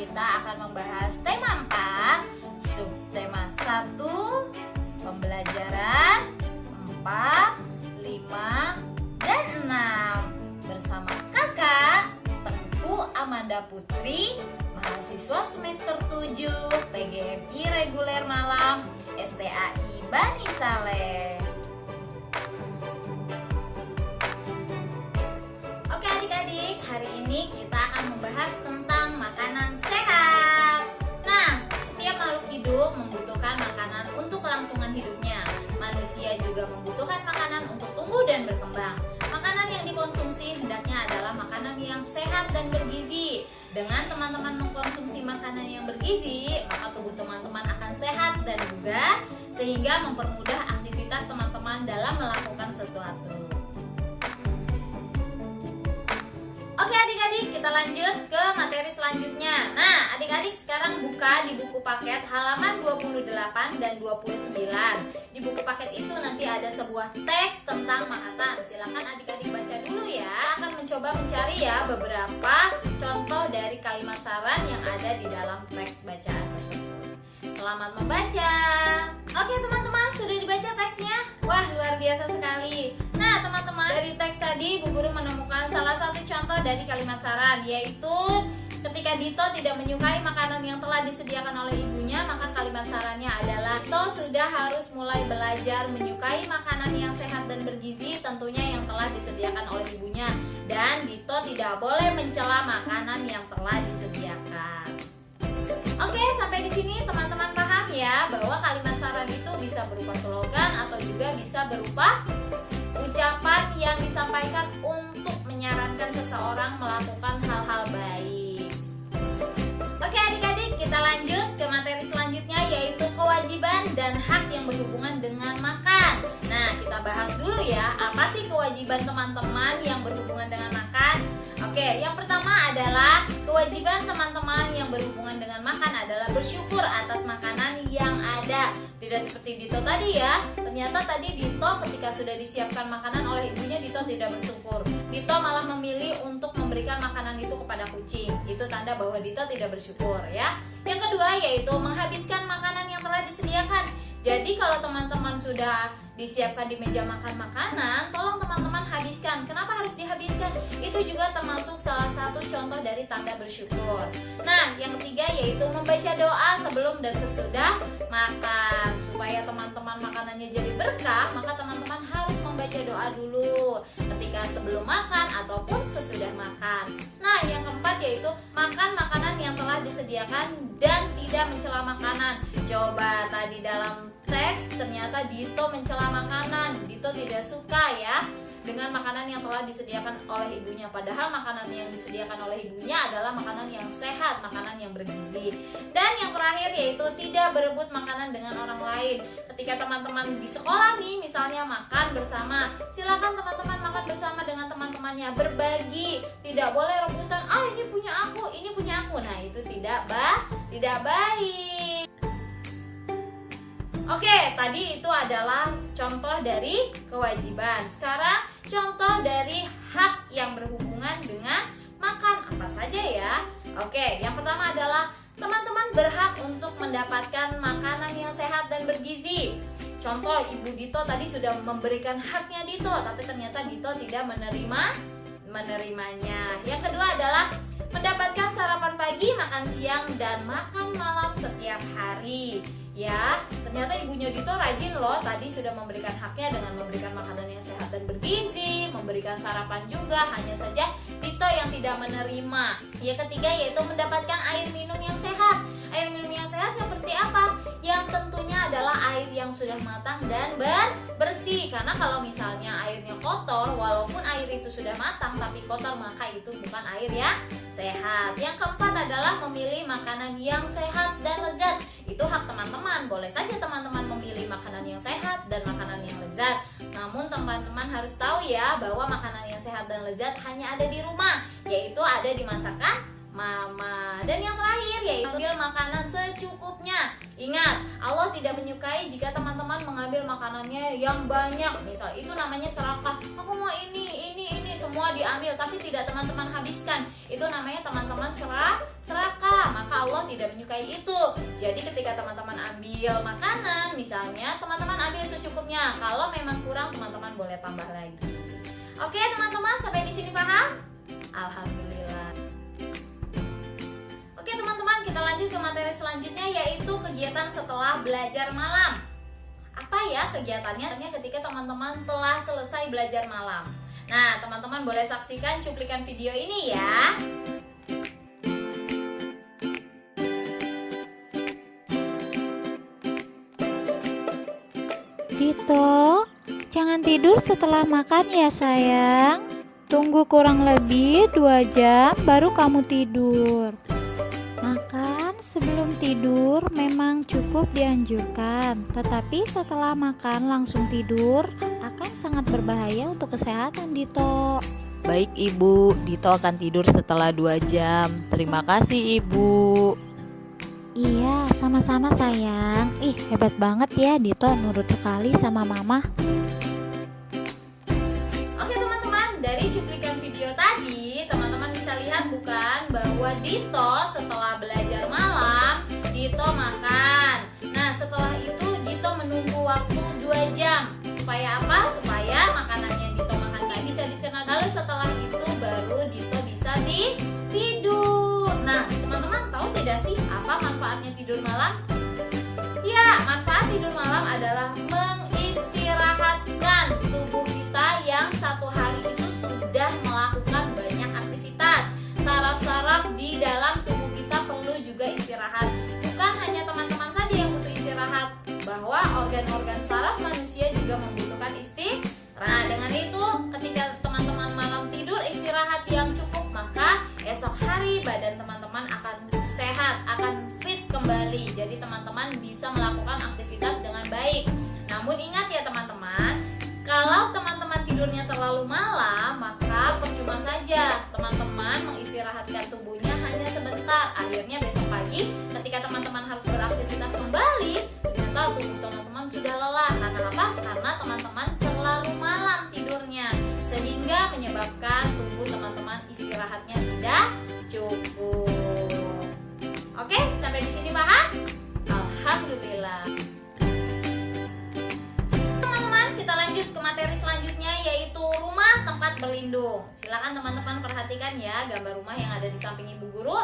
kita akan membahas tema 4, subtema 1, pembelajaran 4, 5, dan 6 bersama kakak Tengku Amanda Putri, mahasiswa semester 7 PGMI reguler Malang STAI Bani Saleh. Oke adik-adik, hari ini kita akan membahas tentang makanan sehat. Nah, setiap makhluk hidup membutuhkan makanan untuk kelangsungan hidupnya. Manusia juga membutuhkan makanan untuk tumbuh dan berkembang. Makanan yang dikonsumsi hendaknya adalah makanan yang sehat dan bergizi. Dengan teman-teman mengkonsumsi makanan yang bergizi, maka tubuh teman-teman akan sehat dan bugar, sehingga mempermudah aktivitas teman-teman dalam melakukan sesuatu. Oke adik-adik, kita lanjut ke materi selanjutnya. Nah, adik-adik sekarang buka di buku paket halaman 28 dan 29. Di buku paket itu nanti ada sebuah teks tentang makanan. Silakan adik-adik baca dulu ya. Akan mencoba mencari ya beberapa contoh dari kalimat saran yang ada di dalam teks bacaan tersebut. Selamat membaca. Oke teman-teman, sudah dibaca teksnya? Wah, luar biasa sekali. Nah teman-teman, dari teks tadi Bu Guru menemukan salah satu contoh dari kalimat saran, yaitu ketika Dito tidak menyukai makanan yang telah disediakan oleh ibunya, maka kalimat sarannya adalah Dito sudah harus mulai belajar menyukai makanan yang sehat dan bergizi, tentunya yang telah disediakan oleh ibunya. Dan Dito tidak boleh mencela makanan yang telah disediakan. Oke, sampai di sini teman-teman paham ya bahwa kalimat saran itu bisa berupa slogan atau juga bisa berupa ucapan yang disampaikan untuk menyarankan seseorang melakukan hal-hal baik. Oke adik-adik, kita lanjut ke materi selanjutnya, yaitu kewajiban dan hak yang berhubungan dengan makan. Nah, kita bahas dulu ya, apa sih kewajiban teman-teman yang berhubungan dengan makan? Oke, yang pertama adalah kewajiban teman-teman yang berhubungan dengan makan adalah bersyukur atas makanan yang ada. Tidak seperti Dito tadi ya. Ternyata tadi Dito ketika sudah disiapkan makanan oleh ibunya, Dito tidak bersyukur. Dito malah memilih untuk memberikan makanan itu kepada kucing. Itu tanda bahwa Dito tidak bersyukur ya. Yang kedua yaitu menghabiskan makanan yang telah disediakan. Jadi kalau teman-teman sudah disiapkan di meja makan makanan, tolong teman-teman habiskan. Kenapa harus dihabiskan? Itu juga termasuk salah satu contoh dari tanda bersyukur. Nah, yang ketiga yaitu membaca doa sebelum dan sesudah makan. Supaya teman-teman makanannya jadi berkah, maka teman-teman harus membaca doa dulu ketika sebelum makan ataupun sesudah makan. Nah, yang keempat yaitu makan makanan yang telah disediakan dan tidak mencela makanan. Coba tadi dalam teks ternyata Dito mencela makanan. Dito tidak suka ya dengan makanan yang telah disediakan oleh ibunya. Padahal makanan yang disediakan oleh ibunya adalah makanan yang sehat, makanan yang bergizi. Dan yang terakhir yaitu tidak berebut makanan dengan orang lain. Ketika teman-teman di sekolah nih misalnya makan bersama, silakan teman-teman makan bersama dengan teman-temannya, berbagi. Tidak boleh rebutan, ini punya aku, ini punya aku. Nah itu tidak baik. Oke, tadi itu adalah contoh dari kewajiban. Sekarang contoh dari hak yang berhubungan dengan makan. Apa saja ya? Oke, yang pertama adalah teman-teman berhak untuk mendapatkan makanan yang sehat dan bergizi. Contoh, Ibu Dito tadi sudah memberikan haknya Dito, tapi ternyata Dito tidak menerimanya. Yang kedua adalah mendapatkan sarapan pagi, makan siang, dan makan malam setiap hari. Ya, ternyata ibunya Dito rajin loh. Tadi sudah memberikan haknya dengan memberikan makanan yang sehat dan bergizi, memberikan sarapan juga. Hanya saja Dito yang tidak menerima. Yang ketiga yaitu mendapatkan air minum yang sehat. Air minum yang sehat seperti apa? Yang tentunya adalah air yang sudah matang dan bersih. Karena kalau misalnya airnya kotor, walaupun air itu sudah matang tapi kotor, maka itu bukan air yang sehat. Yang keempat adalah memilih makanan yang sehat dan lezat. Itu hak teman-teman. Boleh saja teman-teman memilih makanan yang sehat dan makanan yang lezat. Namun teman-teman harus tahu ya bahwa makanan yang sehat dan lezat hanya ada di rumah, yaitu ada di masakan mama. Dan yang terakhir yaitu ambil makanan secukupnya. Ingat, Allah tidak menyukai jika teman-teman mengambil makanannya yang banyak. Misal itu namanya serakah. Aku mau ini semua diambil tapi tidak teman-teman habiskan. Itu namanya teman-teman serakah. Maka tidak menyukai itu. Jadi ketika teman-teman ambil makanan, misalnya teman-teman ambil secukupnya. Kalau memang kurang, teman-teman boleh tambah lagi. Oke teman-teman, sampai di sini paham? Alhamdulillah. Oke teman-teman, kita lanjut ke materi selanjutnya, yaitu kegiatan setelah belajar malam. Apa ya kegiatannya? Ketika teman-teman telah selesai belajar malam. Nah, teman-teman boleh saksikan cuplikan video ini ya. Dito, jangan tidur setelah makan ya sayang. Tunggu kurang lebih 2 jam baru kamu tidur. Makan sebelum tidur memang cukup dianjurkan, tetapi setelah makan langsung tidur akan sangat berbahaya untuk kesehatan, Dito. Baik Ibu, Dito akan tidur setelah 2 jam. Terima kasih Ibu. Iya, sama-sama sayang. Ih, hebat banget ya Dito, nurut sekali sama mama. Oke teman-teman, dari cuplikan video tadi, teman-teman bisa lihat bukan bahwa Dito setelah belajar malam, Dito makan. Nah, setelah itu Dito menunggu waktu 2 jam. Supaya apa? Supaya makanan yang Dito makan gak bisa dicerna. Lalu setelah itu baru Dito bisa tidur. Nah, teman-teman tahu tidak sih apa manfaatnya tidur malam? Ya, manfaat tidur malam adalah mengistirahatkan tubuh kita yang satu hari itu sudah melakukan banyak aktivitas. Saraf-saraf di dalam tubuh kita perlu juga istirahat. Bukan hanya teman-teman saja yang butuh istirahat, bahwa organ-organ saraf manusia juga membutuhkan istirahat. Nah, dengan itu ketika teman-teman malam tidur istirahat yang cukup, maka esok hari badan teman-teman akan sehat, akan fit kembali. Jadi teman-teman bisa melakukan aktivitas dengan baik. Namun ingat ya teman-teman, kalau teman-teman tidurnya terlalu malam, maka percuma saja teman-teman mengistirahatkan tubuhnya hanya sebentar. Akhirnya besok pagi ketika teman-teman harus beraktivitas kembali, ternyata tubuh teman-teman sudah lelah. Karena apa? Karena teman-teman terlalu malam tidurnya, sehingga menyebabkan tubuh teman-teman istirahatnya tidak cukup. Oke, sampai di sini paham? Alhamdulillah. Teman-teman, kita lanjut ke materi selanjutnya, yaitu rumah tempat berlindung. Silakan teman-teman perhatikan ya gambar rumah yang ada di samping Ibu Guru.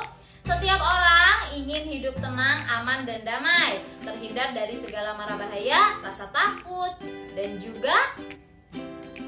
Setiap orang ingin hidup tenang, aman, dan damai, terhindar dari segala mara bahaya, rasa takut, dan juga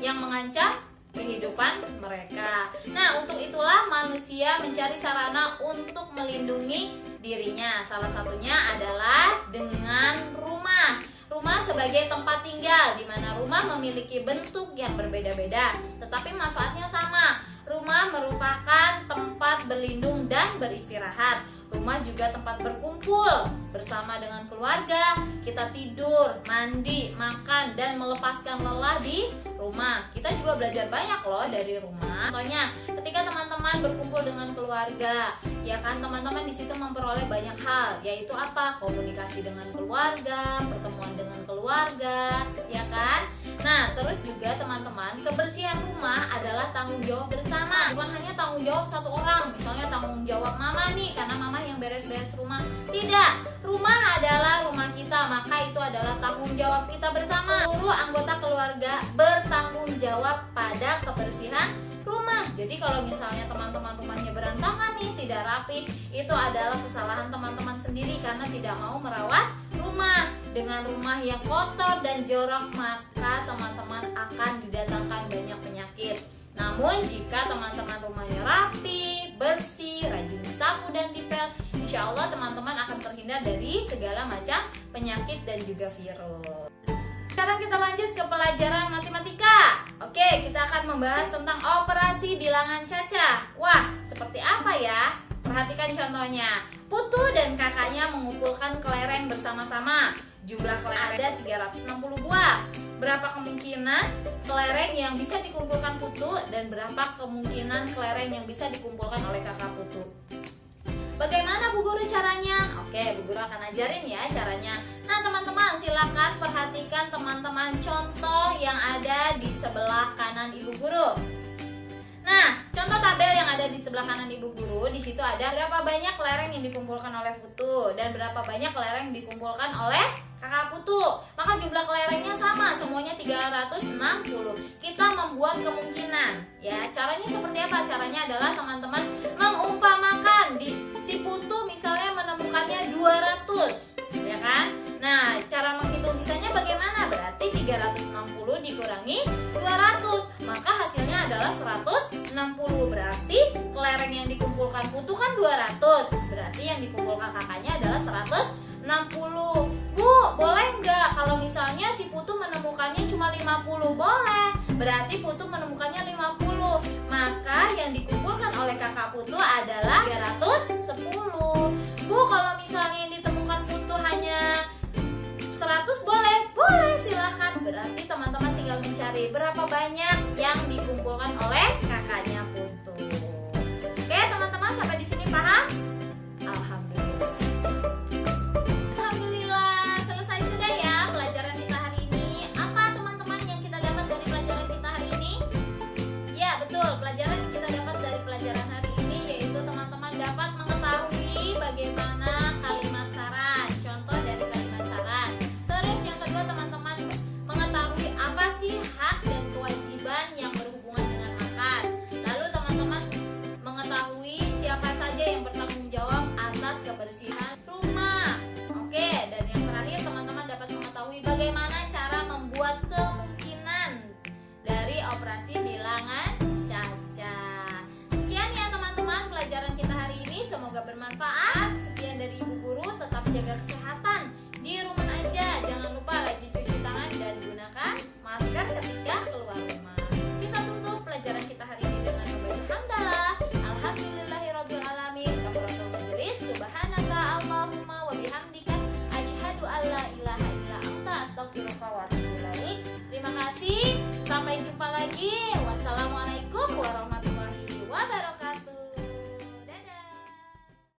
yang mengancam kehidupan mereka. Nah, untuk itulah manusia mencari sarana untuk melindungi dirinya. Salah satunya adalah dengan rumah. Rumah sebagai tempat tinggal, di mana rumah memiliki bentuk yang berbeda-beda, tetapi manfaatnya sama. Rumah merupakan tempat berlindung dan beristirahat. Rumah juga tempat berkumpul bersama dengan keluarga. Kita tidur, mandi, makan, dan melepaskan lelah di rumah. Kita juga belajar banyak loh dari rumah. Contohnya, ketika teman-teman berkumpul dengan keluarga, ya kan teman-teman di situ memperoleh banyak hal, yaitu apa? Komunikasi dengan keluarga, pertemuan dengan keluarga, ya kan? Nah, terus juga teman-teman, kebersihan rumah adalah tanggung jawab bersama. Bukan hanya tanggung jawab satu orang, misalnya tanggung jawab mama nih, karena mama yang beres-beres rumah. Tidak, rumah adalah rumah kita, maka itu adalah tanggung jawab kita bersama. Seluruh anggota keluarga bertanggung jawab pada kebersihan rumah. Jadi kalau misalnya teman-teman rumahnya berantakan nih, tidak rapi, itu adalah kesalahan teman-teman sendiri karena tidak mau merawat rumah. Dengan rumah yang kotor dan jorok, maka teman-teman akan didatangkan banyak penyakit. Namun jika teman-teman rumahnya rapi, bersih, rajin disapu dan dipel, insya Allah teman-teman akan terhindar dari segala macam penyakit dan juga virus. Sekarang kita lanjut ke pelajaran matematika. Oke, kita akan membahas tentang operasi bilangan cacah. Wah, seperti apa ya? Perhatikan contohnya. Putu dan kakaknya mengumpulkan kelereng bersama-sama. Jumlah kelereng ada 360 buah. Berapa kemungkinan kelereng yang bisa dikumpulkan Putu dan berapa kemungkinan kelereng yang bisa dikumpulkan oleh kakak Putu? Bagaimana Bu Guru caranya? Oke, Bu Guru akan ajarin ya caranya. Nah teman-teman, silakan perhatikan teman-teman contoh yang ada di sebelah kanan Ibu Guru. Nah, contoh tabel yang ada di sebelah kanan Ibu Guru, di situ ada berapa banyak kelereng yang dikumpulkan oleh Putu dan berapa banyak kelereng yang dikumpulkan oleh Kakak Putu. Maka jumlah kelerengnya sama, semuanya 360. Kita membuat kemungkinan. Ya, caranya seperti apa? Caranya adalah teman-teman mengumpamakan si Putu misalnya menemukannya 200. Ya kan? Nah, cara menghitung sisanya bagaimana? Berarti 360 dikurangi 200, maka hasilnya adalah 160. Berarti kelereng yang dikumpulkan Putu kan 200, berarti yang dikumpulkan kakaknya adalah 160. Bu, boleh nggak kalau misalnya si Putu menemukannya cuma 50? Boleh, berarti Putu menemukannya 50, maka yang dikumpulkan oleh kakak Putu adalah 310. Bu, kalau misalnya yang ditemukan Putu hanya 100, boleh? Boleh, silakan. Berarti teman-teman tinggal mencari berapa banyak yang dikumpulkan oleh kakaknya